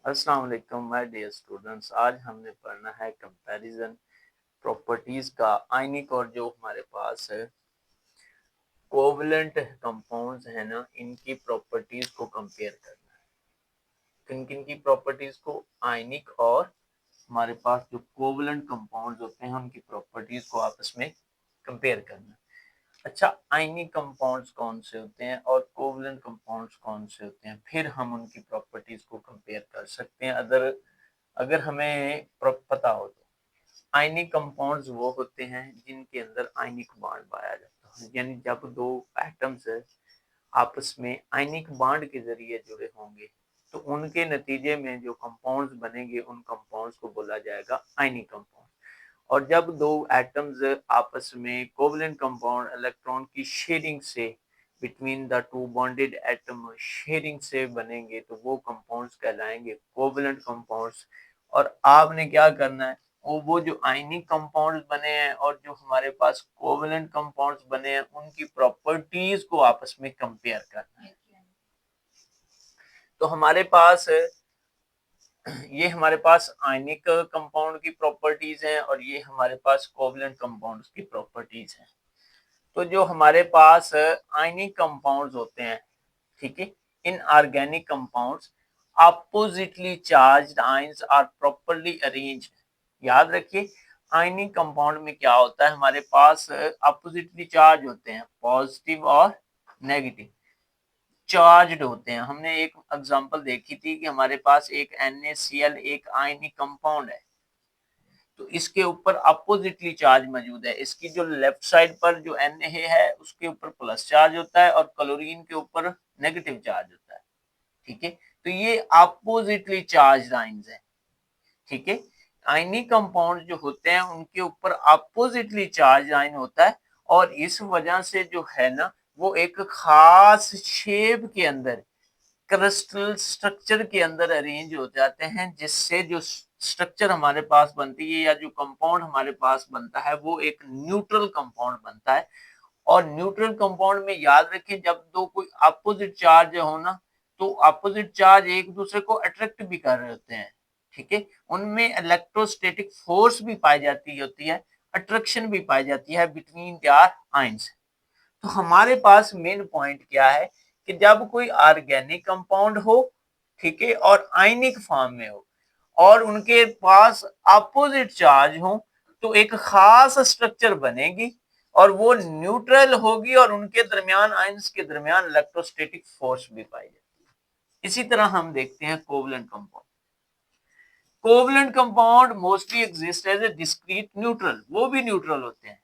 अस्सलाम वालेकुम my dear students. आज हमने पढ़ना है कंपैरिजन प्रॉपर्टीज का। आयनिक और जो हमारे पास है कोवलेंट कंपाउंड्स है ना, इनकी प्रॉपर्टीज को कंपेयर करना है। किन किन की प्रॉपर्टीज को? आयनिक और हमारे पास जो कोवलेंट कंपाउंड्स होते हैं उनकी प्रॉपर्टीज को आपस में कंपेयर करना है। अच्छा, आयनिक कंपाउंड्स कौन से होते हैं और कोवलेंट कंपाउंड्स कौन से होते हैं, फिर हम उनकी प्रॉपर्टीज को कंपेयर कर सकते हैं। अगर अगर हमें पता हो तो आयनिक कंपाउंड्स वो होते हैं जिनके अंदर आयनिक बॉन्ड पाया जाता है, यानी जब दो एटम्स आपस में आयनिक बॉन्ड के जरिए जुड़े होंगे तो उनके नतीजे में जो कंपाउंड्स बनेंगे उन कंपाउंड्स को बोला जाएगा आयनिक कंपाउंड। और जब दो एटम्स आपस में कोवलेंट कंपाउंड इलेक्ट्रॉन की शेयरिंग से between the two bonded atom sharing से बनेंगे तो वो कंपाउंड्स कहलाएंगे कोवलेंट कंपाउंड्स। और आपने क्या करना है, वो जो आयनिक कंपाउंड्स बने हैं और जो हमारे पास कोवलेंट कंपाउंड्स बने हैं उनकी प्रॉपर्टीज को आपस में कंपेयर करना है। तो हमारे पास आयनिक कंपाउंड की प्रॉपर्टीज हैं और ये हमारे पास कोवलेंट कंपाउंड्स की प्रॉपर्टीज हैं। तो जो हमारे पास आयनिक कंपाउंड्स होते हैं, ठीक है, inorganic compounds oppositely charged ions are properly arranged. याद रखिए, आयनिक कंपाउंड में क्या होता है, हमारे पास अपोजिटली चार्ज होते हैं, पॉजिटिव और नेगेटिव चार्ज्ड होते हैं। हमने एक एग्जांपल देखी थी कि हमारे पास एक NaCl एक आयनिक कंपाउंड है, तो इसके ऊपर अपोजिटली चार्ज मौजूद है। इसकी जो लेफ्ट साइड पर जो Na है उसके ऊपर प्लस चार्ज होता है और क्लोरीन के ऊपर नेगेटिव चार्ज होता है, ठीक है। तो ये अपोजिटली चार्ज आयंस है, ठीक है। आयनिक कंपाउंड जो होते हैं उनके ऊपर अपोजिटली चार्ज आयन होता है और इस वजह से जो है ना वो एक खास शेप के अंदर क्रिस्टल स्ट्रक्चर के अंदर अरेंज हो जाते हैं, जिससे जो स्ट्रक्चर हमारे पास बनती है या जो कंपाउंड हमारे पास बनता है वो एक न्यूट्रल कंपाउंड बनता है। और न्यूट्रल कंपाउंड में याद रखें, जब दो कोई अपोजिट चार्ज हो ना तो अपोजिट चार्ज एक दूसरे को अट्रैक्ट भी कर रहे होते हैं, ठीक है। उनमें इलेक्ट्रोस्टैटिक फोर्स भी पाई जाती होती है, अट्रैक्शन भी पाई जाती है बिटवीन देयर आयंस। तो हमारे पास मेन पॉइंट क्या है कि जब कोई ऑर्गेनिक कंपाउंड हो, ठीक है, और आयनिक फॉर्म में हो और उनके पास अपोजिट चार्ज हो तो एक खास स्ट्रक्चर बनेगी और वो न्यूट्रल होगी और उनके दरमियान आयंस के दरमियान इलेक्ट्रोस्टैटिक फोर्स भी पाई जाती है। इसी तरह हम देखते हैं covalent compound. Covalent compound mostly exist as a discrete neutral, वो भी न्यूट्रल होते हैं।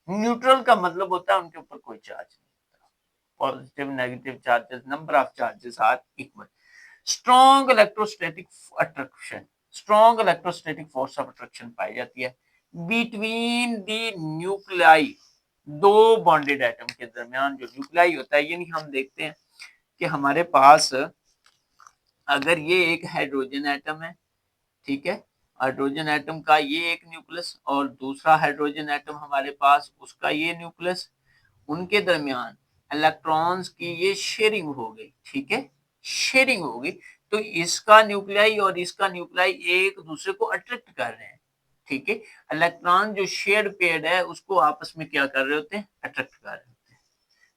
न्यूट्रल का मतलब होता है उनके ऊपर कोई चार्ज नहीं, positive negative charges, number of charges are equal. Strong electrostatic attraction, strong electrostatic force of attraction पाई जाती है बिटवीन द न्यूक्लियाई, दो बॉन्डेड एटम के दरमियान जो न्यूक्लियाई होता है। यानी हम देखते हैं कि हमारे पास अगर ये एक हाइड्रोजन एटम है, ठीक है, हाइड्रोजन एटम का ये एक न्यूक्लियस और दूसरा हाइड्रोजन एटम हमारे पास उसका ये न्यूक्लियस, उनके दरमियान इलेक्ट्रॉन्स की ये शेयरिंग हो गई, ठीक है, शेयरिंग हो गई। तो इसका न्यूक्लियाई और इसका न्यूक्लियाई एक दूसरे को अट्रैक्ट कर रहे हैं, ठीक है। इलेक्ट्रॉन जो शेयर्ड पेयर्ड है उसको आपस में क्या कर रहे होते हैं, अट्रैक्ट कर रहे होते हैं।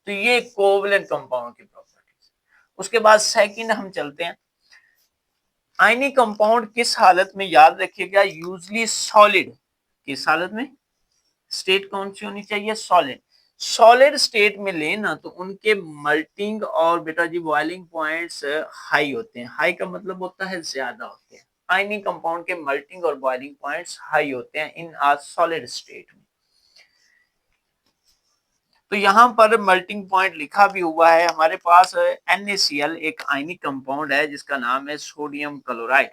तो ये कोवलेंट कंपाउंड की प्रॉपर्टीज। उसके बाद सेकंड हम चलते हैं, आयनिक कंपाउंड किस हालत में, याद रखिएगा, यूजली सॉलिड। किस हालत में? स्टेट कौन सी होनी चाहिए? सॉलिड। सॉलिड स्टेट में लेना तो उनके मेल्टिंग और बेटा जी बॉइलिंग पॉइंट्स हाई होते हैं। हाई का मतलब होता है ज्यादा होते हैं। आयनिक कंपाउंड के मेल्टिंग और बॉइलिंग पॉइंट्स हाई होते हैं इन आ सॉलिड स्टेट में। तो यहाँ पर मेल्टिंग पॉइंट लिखा भी हुआ है हमारे पास। NaCl एक आयनिक कंपाउंड है जिसका नाम है सोडियम क्लोराइड।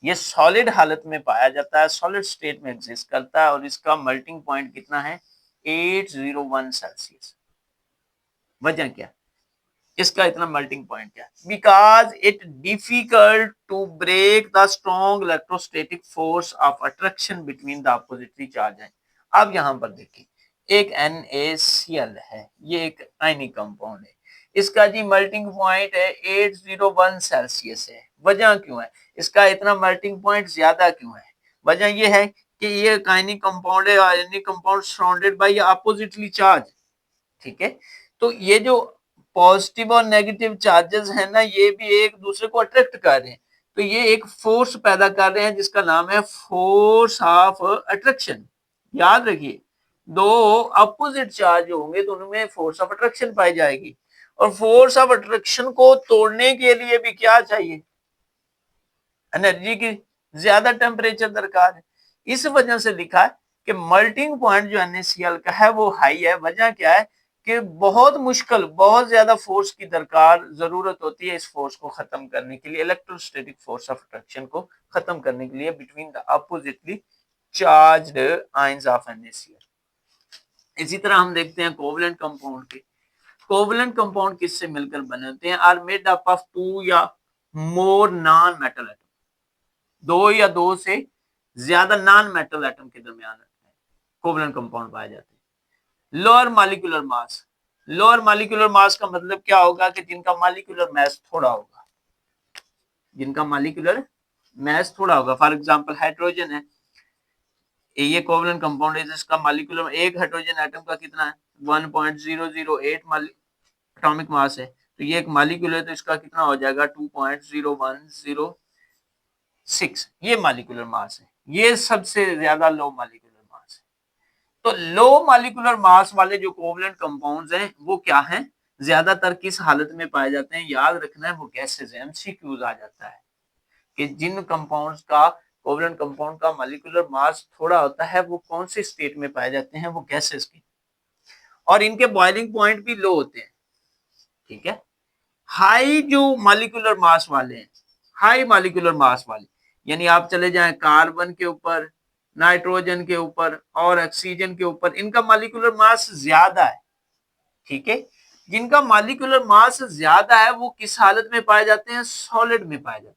ये सॉलिड हालत में पाया जाता है, सॉलिड स्टेट में एग्जिस्ट करता है और इसका मेल्टिंग पॉइंट कितना है? 801 सेल्सियस। वजह क्या, इसका इतना मेल्टिंग पॉइंट क्या? Because it difficult to break the strong electrostatic force of attraction between the oppositely charge है। अब यहां पर देखिए, एक NaCl है, ये एक आयनिक कंपाउंड है, इसका जी मेल्टिंग पॉइंट है 801 सेल्सियस है, वजह क्यों है, इसका इतना मेल्टिंग पॉइंट ज्यादा क्यों है? वजह यह है कि ये आयनिक कंपाउंड है, ionic compound surrounded by oppositely charge. ठीक है, तो ये जो पॉजिटिव और नेगेटिव चार्जेस है ना, ये भी एक दूसरे को अट्रैक्ट कर रहे हैं, तो ये एक फोर्स पैदा कर रहे हैं जिसका नाम है फोर्स ऑफ अट्रैक्शन। याद रखिए, दो अपोजिट चार्ज होंगे तो उनमें फोर्स ऑफ अट्रैक्शन पाई जाएगी, और फोर्स ऑफ अट्रैक्शन को तोड़ने के लिए भी क्या चाहिए? एनर्जी की ज्यादा टेम्परेचर दरकार है। इस वजह से लिखा है कि मेल्टिंग पॉइंट जो NaCl का है वो हाई है। वजह क्या है कि बहुत मुश्किल, बहुत ज्यादा फोर्स की दरकार जरूरत होती है इस फोर्स को खत्म करने के लिए, इलेक्ट्रोस्टैटिक फोर्स ऑफ अट्रैक्शन को खत्म करने के लिए between the oppositely charged ions of NaCl। इसी तरह हम देखते हैं कोवलेंट कंपाउंड के। कोवलेंट कंपाउंड किससे मिलकर बने होते हैं? Are made up of two या मोर नॉन मेटल एटम, दो या दो से ज्यादा नॉन मेटल एटम के दरमियान कोवलेंट कंपाउंड पाए जाते हैं। Lower molecular mass, lower molecular mass का मतलब क्या होगा कि जिनका मॉलिक्यूलर मास थोड़ा होगा, जिनका मॉलिक्यूलर मास थोड़ा होगा। फॉर एग्जांपल हाइड्रोजन है, ये कोवलेंट कंपाउंड है जिसका मॉलिक्यूलर, एक हाइड्रोजन एटम का कितना है? 1.008 एटॉमिक मास है, तो ये एक मॉलिक्यूल है तो इसका कितना हो जाएगा? 2.0106, ये मॉलिक्यूलर मास है, ये सबसे ज्यादा लो मॉलिक्यूलर मास है। तो लो मॉलिक्यूलर मास वाले जो कोवलेंट कंपाउंड्स हैं वो क्या हैं? ज्यादातर किस हालत में पाए जाते हैं? याद रखना है, वो गैसेस है। MCQs आ जाता है कि जिन कंपाउंड्स का, कोवलेंट कंपाउंड का मॉलिक्यूलर मास थोड़ा होता है वो कौन से स्टेट में पाए जाते हैं? वो गैसेस की, और इनके बॉइलिंग पॉइंट भी लो होते हैं। ठीक है, हाई जो मॉलिक्यूलर मास वाले हैं, हाई मॉलिक्यूलर मास वाले, यानी आप चले जाएं कार्बन के ऊपर, नाइट्रोजन के ऊपर और ऑक्सीजन के ऊपर, इनका मॉलिक्यूलर मास ज्यादा है। ठीक है, जिनका मॉलिक्यूलर मास ज्यादा है वो किस हालत में पाए जाते हैं? सॉलिड में पाए जाते हैं।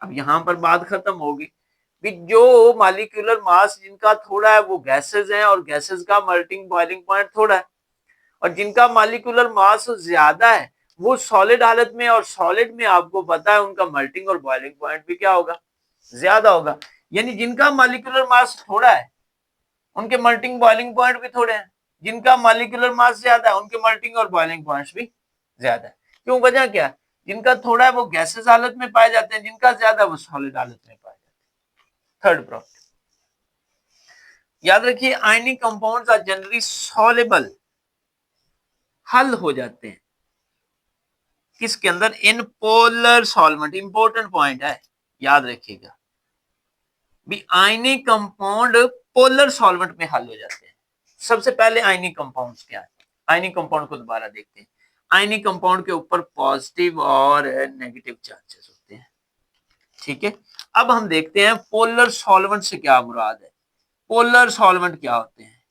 अब यहां पर बात खत्म होगी कि जो मॉलिक्यूलर मास जिनका थोड़ा है वो गैसेस हैं, और गैसेस का मेल्टिंग बॉइलिंग पॉइंट थोड़ा है, और जिनका मॉलिक्यूलर मास ज्यादा है वो सॉलिड हालत में, और सॉलिड में आपको पता है उनका मेल्टिंग और बॉइलिंग पॉइंट भी क्या होगा? ज्यादा होगा। यानी जिनका मॉलिक्यूलर मास थोड़ा है उनके मेल्टिंग बॉइलिंग पॉइंट भी थोड़े हैं, जिनका मॉलिक्यूलर मास ज्यादा है उनके मेल्टिंग और बॉइलिंग पॉइंट्स भी ज्यादा है। क्यों? वजह क्या है? जिनका थोड़ा है वो गैसेस हालत में पाए जाते हैं, जिनका ज्यादा वो सॉलिड हालत में पाए जाते हैं। थर्ड प्रॉपर्टी याद रखिए, ionic compounds are generally soluble, हल हो जाते हैं किसके अंदर? In polar solvent. Important point है, याद रखिएगा भी, आयनिक कंपाउंड पोलर सॉल्वेंट में हल हो जाते हैं। सबसे पहले आयनिक कंपाउंड्स क्या है? आयनिक कंपाउंड को दोबारा देखते हैं। आयनिक कंपाउंड के ऊपर पॉजिटिव और नेगेटिव चार्जेस होते हैं। ठीक है, अब हम देखते हैं पोलर सॉल्वेंट से क्या मुराद है। पोलर सॉल्वेंट क्या होते हैं?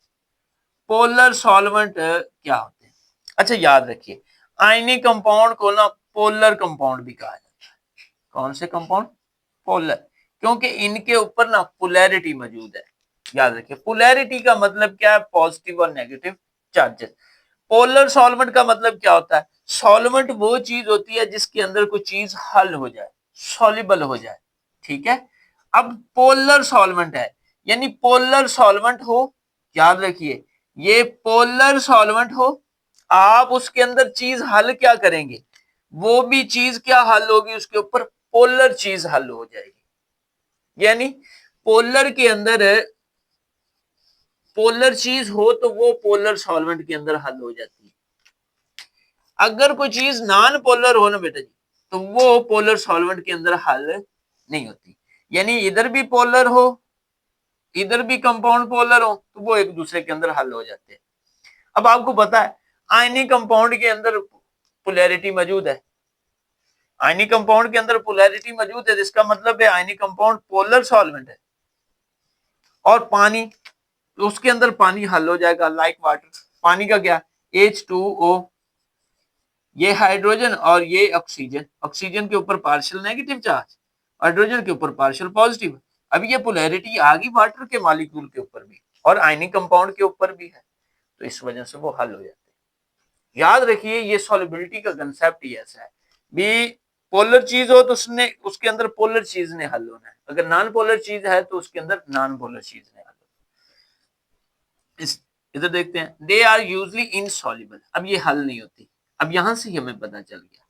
पोलर सॉल्वेंट क्या होते हैं? अच्छा याद रखिए, आयनिक कंपाउंड को ना पोलर कंपाउंड भी कहा जाता है। कौन से कंपाउंड? पोलर, क्योंकि इनके ऊपर ना पोलैरिटी मौजूद है। याद रखिए, पोलैरिटी का मतलब क्या है? पॉजिटिव और नेगेटिव चार्जेस। पोलर सॉल्वेंट का मतलब क्या होता है? सॉल्वेंट वो चीज होती है जिसके अंदर कोई चीज हल हो जाए, सॉल्युबल हो जाए। ठीक है, अब पोलर सॉल्वेंट है, यानी पोलर सॉल्वेंट हो, याद रखिए ये पोलर सॉल्वेंट हो, आप उसके अंदर चीज हल क्या करेंगे? वो भी चीज क्या हल होगी? उसके ऊपर पोलर चीज हल हो जाएगी। यानी पोलर के अंदर पोलर चीज हो तो वो पोलर सॉल्वेंट के अंदर हल हो जाती है। अगर कोई चीज नॉन पोलर हो ना बेटा जी, तो वो पोलर सॉल्वेंट के अंदर हल नहीं होती। यानी इधर भी पोलर हो, इधर भी कंपाउंड पोलर हो, तो वो एक दूसरे के अंदर हल हो जाते हैं। अब आपको पता है आयनिक कंपाउंड के अंदर पोलैरिटी मौजूद है। आयनिक कंपाउंड के अंदर पोलैरिटी मौजूद है, जिसका मतलब है आयनिक कंपाउंड पोलर सॉल्वेंट है। और पानी, तो उसके अंदर पानी हल हो जाएगा लाइक वाटर। पानी का क्या? H2O, ये हाइड्रोजन और ये ऑक्सीजन। ऑक्सीजन के ऊपर पार्शियल नेगेटिव चार्ज, हाइड्रोजन के ऊपर पार्शियल पॉजिटिव। अब ये पोलैरिटी आ गई वाटर के मॉलिक्यूल के ऊपर भी और आयनिक कंपाउंड के ऊपर भी है, तो इस वजह से वो हल हो जाते हैं। याद रखिए, ये सॉल्युबिलिटी का कंसेप्ट ही ऐसा है भी, पोलर चीज हो तो उसके अंदर पोलर चीज ने हल होना है, अगर नॉन पोलर चीज है तो उसके अंदर नॉन पोलर चीज ने हल होना है। इधर देखते हैं, दे आर यूजली इनसॉल्युबल, अब ये हल नहीं होती। अब यहां से हमें पता चल गया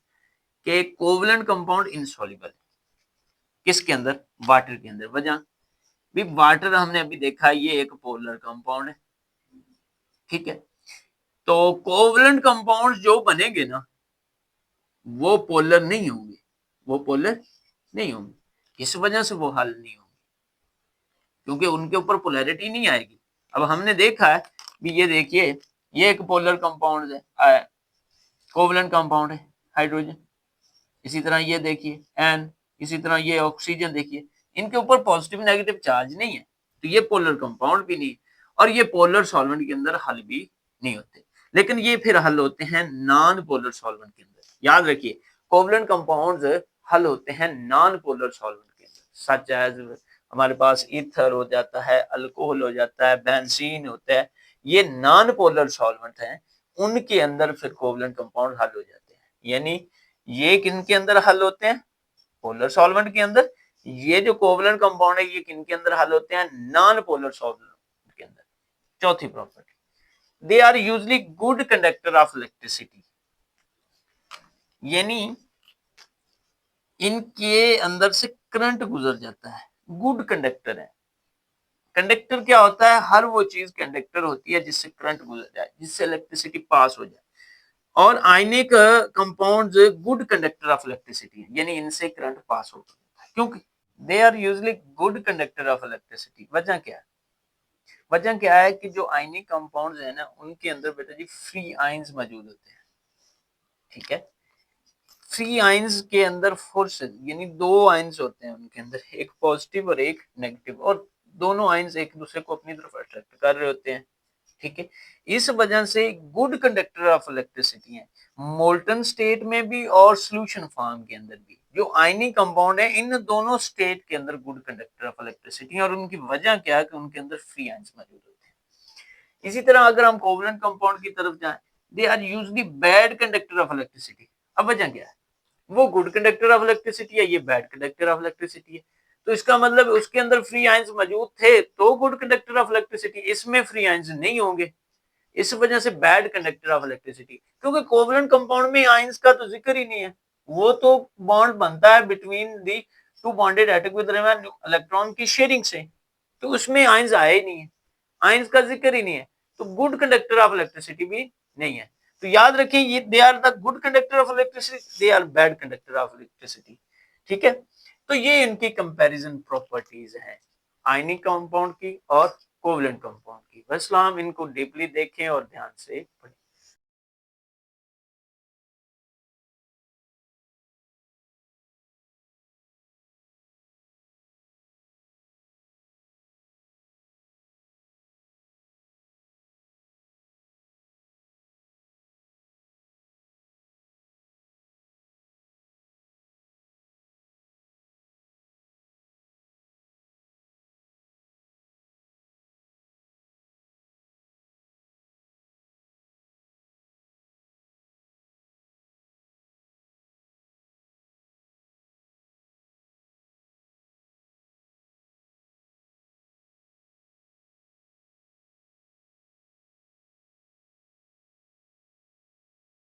कि कोवलेंट कंपाउंड इनसॉल्युबल है किसके अंदर, वाटर के अंदर। वजह भी, वाटर हमने अभी देखा ये एक पोलर कंपाउंड है, ठीक है। तो कोवलेंट कंपाउंड जो बनेंगे ना वो पोलर नहीं होंगे, वो पोलर नहीं होंगे, इस वजह से वो हल नहीं होंगे, क्योंकि उनके ऊपर पोलैरिटी नहीं आएगी। अब हमने देखा है भी, ये देखिए ये एक पोलर कंपाउंड है, कोवलेंट कंपाउंड है हाइड्रोजन, इसी तरह ये देखिए एन, इसी तरह ये ऑक्सीजन देखिए, इनके ऊपर पॉजिटिव नेगेटिव चार्ज नहीं है, तो ये पोलर कंपाउंड भी नहीं, और ये पोलर सॉल्वेंट के अंदर हल भी नहीं होते। लेकिन ये फिर हल होते हैं नॉन पोलर सॉल्वेंट के अंदर। याद रखिए, कोवलेंट कंपाउंड्स हल होते हैं नॉन पोलर सॉल्वेंट के अंदर, सच एज हमारे पास ईथर हो जाता है, अल्कोहल हो जाता है, बेंजीन होता है, ये नॉन पोलर सॉल्वेंट हैं, उनके अंदर फिर कोवलेंट कंपाउंड हल हो जाते हैं। यानी ये किनके अंदर हल होते हैं, पोलर सॉल्वेंट के अंदर। ये जो कोवलेंट कंपाउंड है ये किनके अंदर हल होते हैं, नॉन पोलर सॉल्वेंट के अंदर। चौथी property, they are usually good conductor of electricity, यानी इनके अंदर से करंट गुजर जाता है, गुड कंडक्टर है। कंडक्टर क्या होता है, हर वो चीज कंडक्टर होती है जिससे करंट गुजर जाए, जिससे इलेक्ट्रिसिटी पास हो जाए। और ionic compounds good conductor of electricity, यानी इनसे करंट पास होता है, क्योंकि they are usually good conductor of electricity. वजह क्या है, वजह क्या है कि जो आयनिक कंपाउंड्स है ना उनके अंदर बेटा जी फ्री आयंस मौजूद होते हैं, ठीक है। फ्री आयंस के अंदर फोर्स, यानी दो आयंस होते हैं उनके अंदर, एक पॉजिटिव और एक नेगेटिव, और दोनों आयंस एक दूसरे को अपनी तरफ अट्रैक्ट कर रहे होते हैं, ठीक है। इस वजह से गुड कंडक्टर ऑफ इलेक्ट्रिसिटी है, मोल्टन स्टेट में भी और सोल्यूशन फॉर्म के अंदर भी। जो आयनिक कंपाउंड है इन दोनों स्टेट के अंदर गुड कंडक्टर ऑफ इलेक्ट्रिसिटी, और उनकी वजह क्या है कि उनके अंदर फ्री आयंस मौजूद होते हैं। इसी तरह अगर हम कोवलेंट कंपाउंड की तरफ जाएं, they are usually bad conductor of electricity. अब वजह क्या है, वो गुड कंडक्टर ऑफ इलेक्ट्रिसिटी है, ये बैड कंडक्टर ऑफ इलेक्ट्रिसिटी है। तो इसका मतलब उसके अंदर फ्री आयंस मौजूद थे तो गुड कंडक्टर ऑफ इलेक्ट्रिसिटी, इसमें फ्री आयंस नहीं होंगे, इस वजह से बैड कंडक्टर ऑफ इलेक्ट्रिसिटी। क्योंकि कोवलेंट कंपाउंड में आयंस का तो जिक्र ही नहीं है, वो तो बॉन्ड बनता है between the two bonded atom with electron की शेयरिंग से, तो उसमें आयंस आए ही नहीं है, आयंस का जिक्र ही नहीं है, तो गुड कंडक्टर ऑफ इलेक्ट्रिसिटी भी नहीं है। तो याद रखें, ये they are the good conductor of electricity, they are bad conductor of electricity, ठीक है। तो ये इनकी कंपैरिजन प्रॉपर्टीज है आयनिक कंपाउंड की और कोवलेंट कंपाउंड की। बस इनको डीपली देखें और ध्यान से पढ़ें।